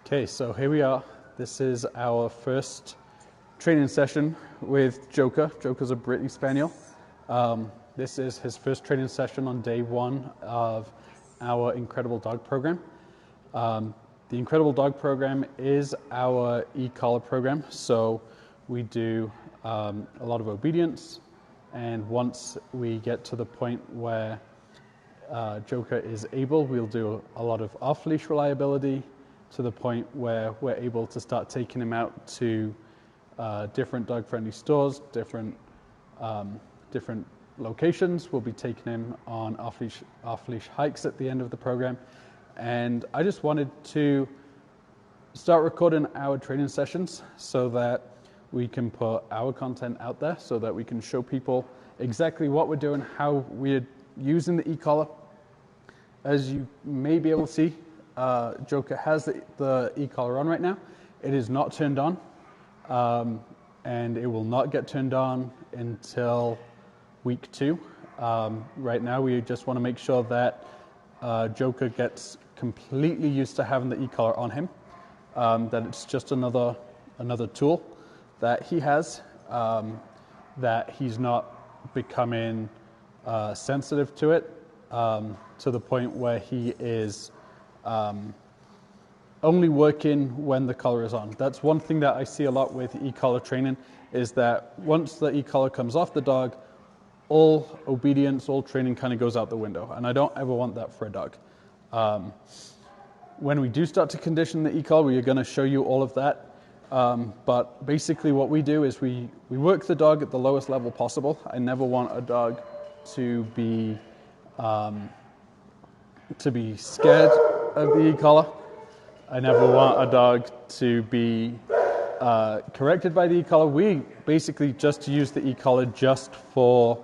Okay, so here we are. This is our first training session with Joker. Joker's a Brittany Spaniel. This is his first training session on day one of our Incredible Dog program. The Incredible Dog program is our e-collar program, so we do a lot of obedience, and once we get to the point where Joker is able, we'll do a lot of off-leash reliability to the point where we're able to start taking him out to different dog-friendly stores, different locations. We'll be taking him on off-leash hikes at the end of the program. And I just wanted to start recording our training sessions so that we can put our content out there, so that we can show people exactly what we're doing, how we're using the e-collar. As you may be able to see, Joker has the e-collar on right now. It is not turned on, and it will not get turned on until week 2. Right now, we just want to make sure that Joker gets completely used to having the e-collar on him, that it's just another tool that he has, that he's not becoming sensitive to it to the point where he is only working when the collar is on. That's one thing that I see a lot with e-collar training, is that once the e-collar comes off the dog, all obedience, all training kind of goes out the window, and I don't ever want that for a dog. When we do start to condition the e-collar, we are going to show you all of that. But basically what we do is we work the dog at the lowest level possible. I never want a dog to be scared of the e-collar. I never want a dog to be corrected by the e-collar. We basically just use the e-collar just for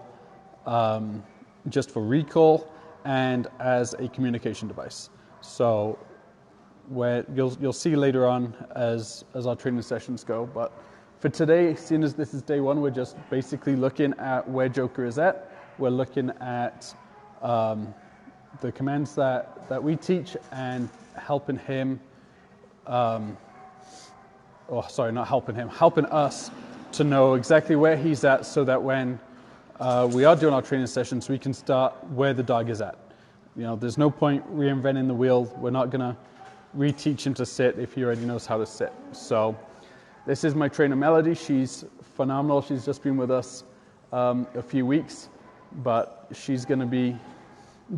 recall and as a communication device. So where you'll see later on as our training sessions go. But for today, seeing as this is day one, we're just basically looking at where Joker is at. We're looking at the commands that we teach and helping him, helping us to know exactly where he's at, so that when we are doing our training sessions, we can start where the dog is at. You know, there's no point reinventing the wheel. We're not going to reteach him to sit if he already knows how to sit. So this is my trainer, Melody. She's phenomenal. She's just been with us a few weeks, but she's going to be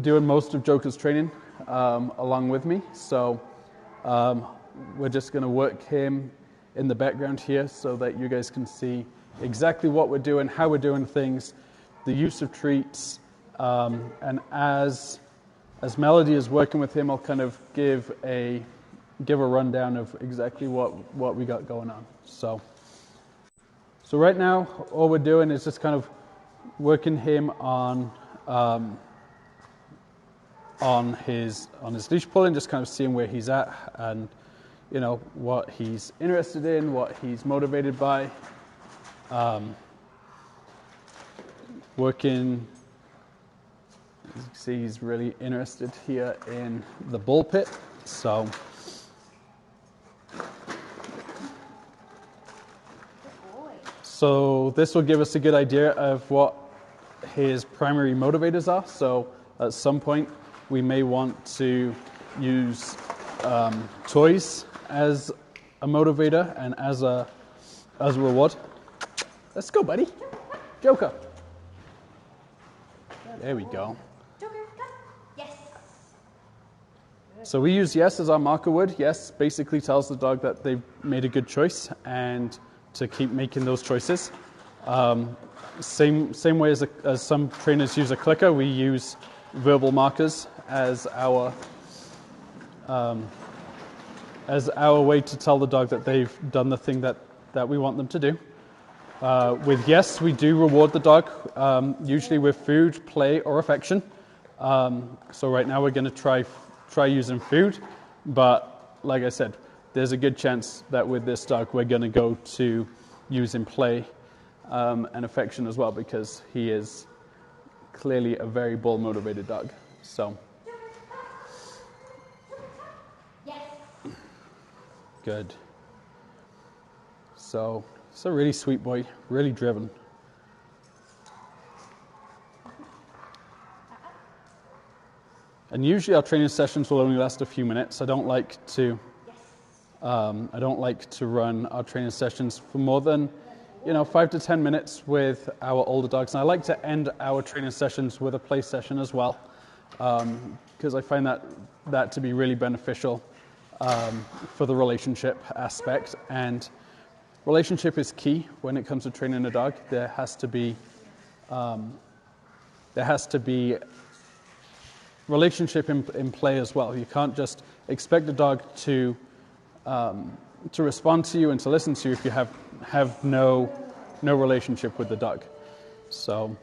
doing most of Joker's training along with me. So we're just going to work him in the background here so that you guys can see exactly what we're doing, how we're doing things, the use of treats, and as Melody is working with him, I'll kind of give a rundown of exactly what we got going on. So right now, all we're doing is just kind of working him on his leash pulling, just kind of seeing where he's at, and you know what he's interested in, what he's motivated by. Working. As you can see, he's really interested here in the bull pit. So this will give us a good idea of what his primary motivators are. So at some point, we may want to use toys as a motivator and as a reward. Let's go, buddy. Joker. There we go. So we use yes as our marker word. Yes basically tells the dog that they've made a good choice and to keep making those choices. Same way as some trainers use a clicker, we use verbal markers as our way to tell the dog that they've done the thing that we want them to do. With yes, we do reward the dog, usually with food, play, or affection. So right now we're going to try using food, but like I said, there's a good chance that with this dog we're going to go to using play and affection as well, because he is clearly a very ball motivated dog. So Good. So it's a really sweet boy, really driven. And usually our training sessions will only last a few minutes. I don't like to run our training sessions for more than 5 to 10 minutes with our older dogs. And I like to end our training sessions with a play session as well, because I find that to be really beneficial for the relationship aspect. And relationship is key when it comes to training a dog. There has to be relationship in play as well. You can't just expect a dog to respond to you and to listen to you if you have no relationship with the dog. So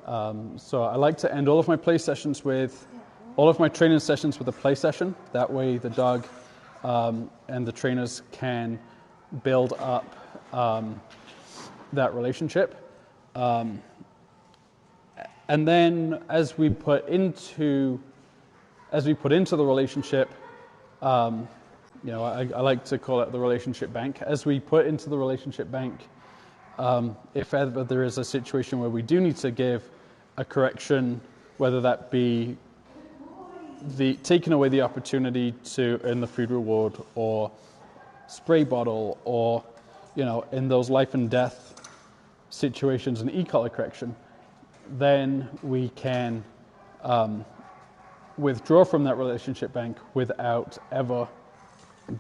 I like to end all of my training sessions with a play session. That way the dog and the trainers can build up that relationship. And then as we put into the relationship, I like to call it the relationship bank. As we put into the relationship bank, if ever there is a situation where we do need to give a correction, whether that be taking away the opportunity to earn the food reward, or spray bottle, or in those life and death situations, an e-collar correction, then we can withdraw from that relationship bank without ever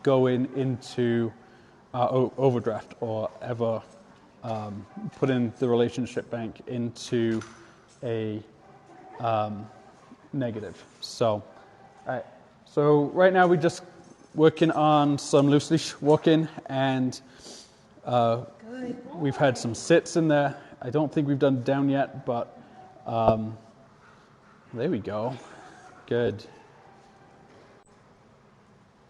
going into our overdraft, or ever putting the relationship bank into a negative. So right now we're just working on some loose leash walking, and we've had some sits in there. I don't think we've done down yet, but there we go. Good.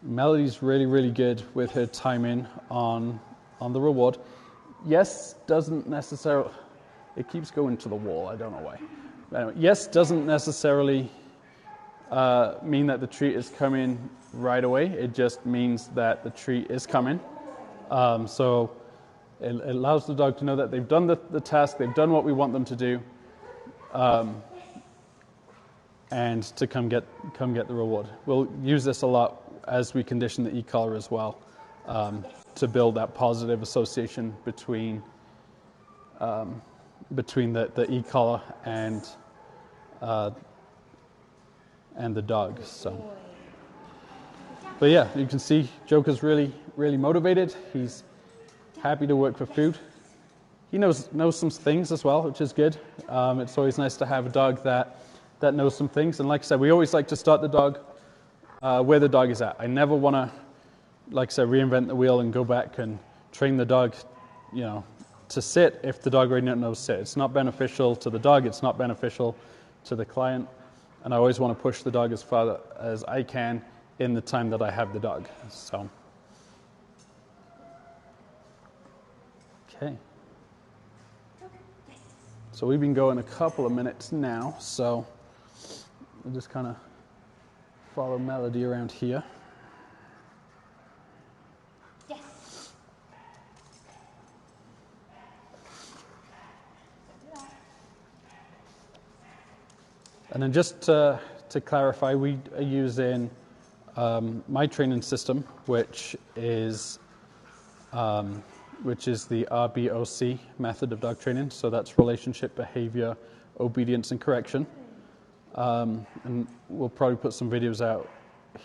Melody's really, really good with her timing on the reward. Yes doesn't necessarily... It keeps going to the wall. I don't know why. But anyway, yes doesn't necessarily mean that the treat is coming right away. It just means that the treat is coming. So it allows the dog to know that they've done the task, they've done what we want them to do, and to come get the reward. We'll use this a lot as we condition the e-collar as well, to build that positive association between the e-collar and the dog. So, but yeah, you can see Joker's really, really motivated. He's happy to work for food. He knows some things as well, which is good. It's always nice to have a dog that knows some things. And like I said, we always like to start the dog where the dog is at. I never want to, like I said, reinvent the wheel and go back and train the dog, to sit if the dog already knows sit. It's not beneficial to the dog. It's not beneficial to the client. And I always want to push the dog as far as I can in the time that I have the dog. So, okay. So we've been going a couple of minutes now, so we'll just kind of follow Melody around here. Yes. And then just to clarify, we are using my training system, which is the RBOC method of dog training. So that's relationship, behavior, obedience, and correction. And we'll probably put some videos out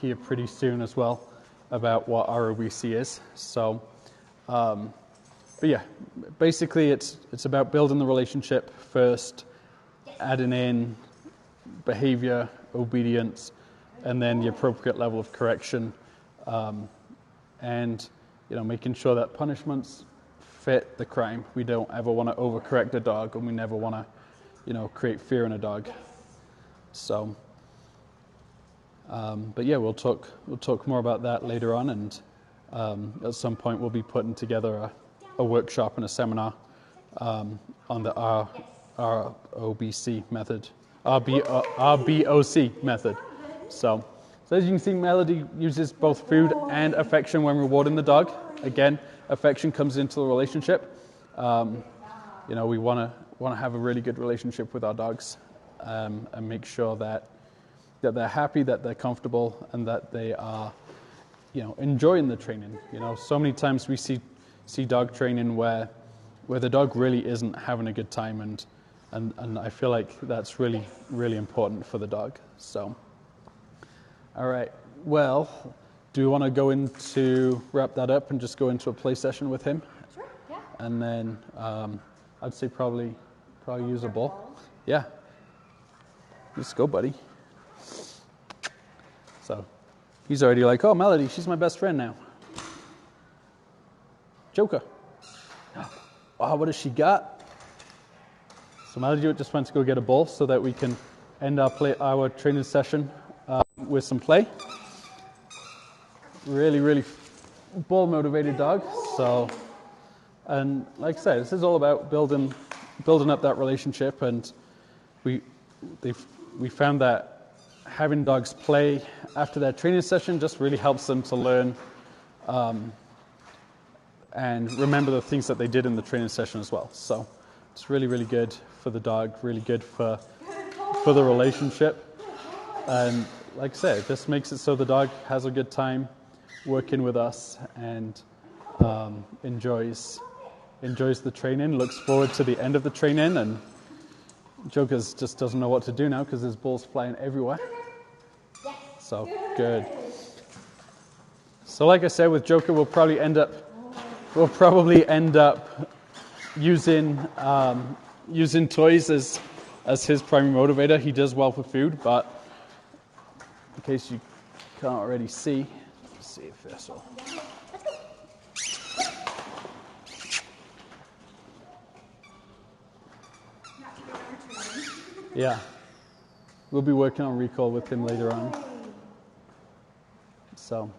here pretty soon as well about what RBOC is. So, but yeah, basically it's about building the relationship first, adding in behavior, obedience, and then the appropriate level of correction, and making sure that punishments fit the crime. We don't ever want to overcorrect a dog, and we never want to, create fear in a dog. So, but yeah, we'll talk more about that later on, and at some point we'll be putting together a workshop and a seminar on the RBOC method, RBOC method. So So as you can see, Melody uses both food and affection when rewarding the dog. Again, affection comes into the relationship. You know, we want to have a really good relationship with our dogs, and make sure that they're happy, that they're comfortable, and that they are, you know, enjoying the training. You know, so many times we see dog training where the dog really isn't having a good time, and I feel like that's really, really important for the dog. So, all right. Well, do we want to go into wrap that up and just go into a play session with him? Sure, yeah. And then I'd say probably use a ball. Yeah. Let's go, buddy. So he's already like, oh, Melody, she's my best friend now. Joker. Oh, what has she got? So Melody just went to go get a ball so that we can end our training session with some play. Really, really ball motivated dog. So, and like I said, this is all about building up that relationship, and we found that having dogs play after their training session just really helps them to learn and remember the things that they did in the training session as well. So it's really, really good for the dog, really good for the relationship. And like I said, it just makes it so the dog has a good time working with us and enjoys the training, looks forward to the end of the training, and Joker just doesn't know what to do now because there's balls flying everywhere. So good. So like I said, with Joker, we'll probably end up using toys as his primary motivator. He does well for food, but in case you can't already see, let's see if this will. Yeah, we'll be working on recall with him later on. So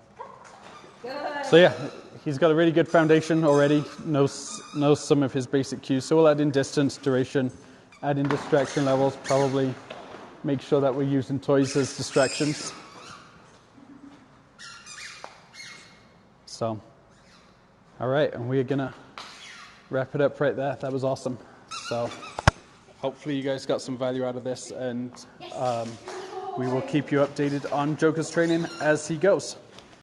yeah, he's got a really good foundation already, knows some of his basic cues. So we'll add in distance, duration, add in distraction levels, probably make sure that we're using toys as distractions. So, all right, and we're going to wrap it up right there. That was awesome. So hopefully you guys got some value out of this, and we will keep you updated on Joker's training as he goes.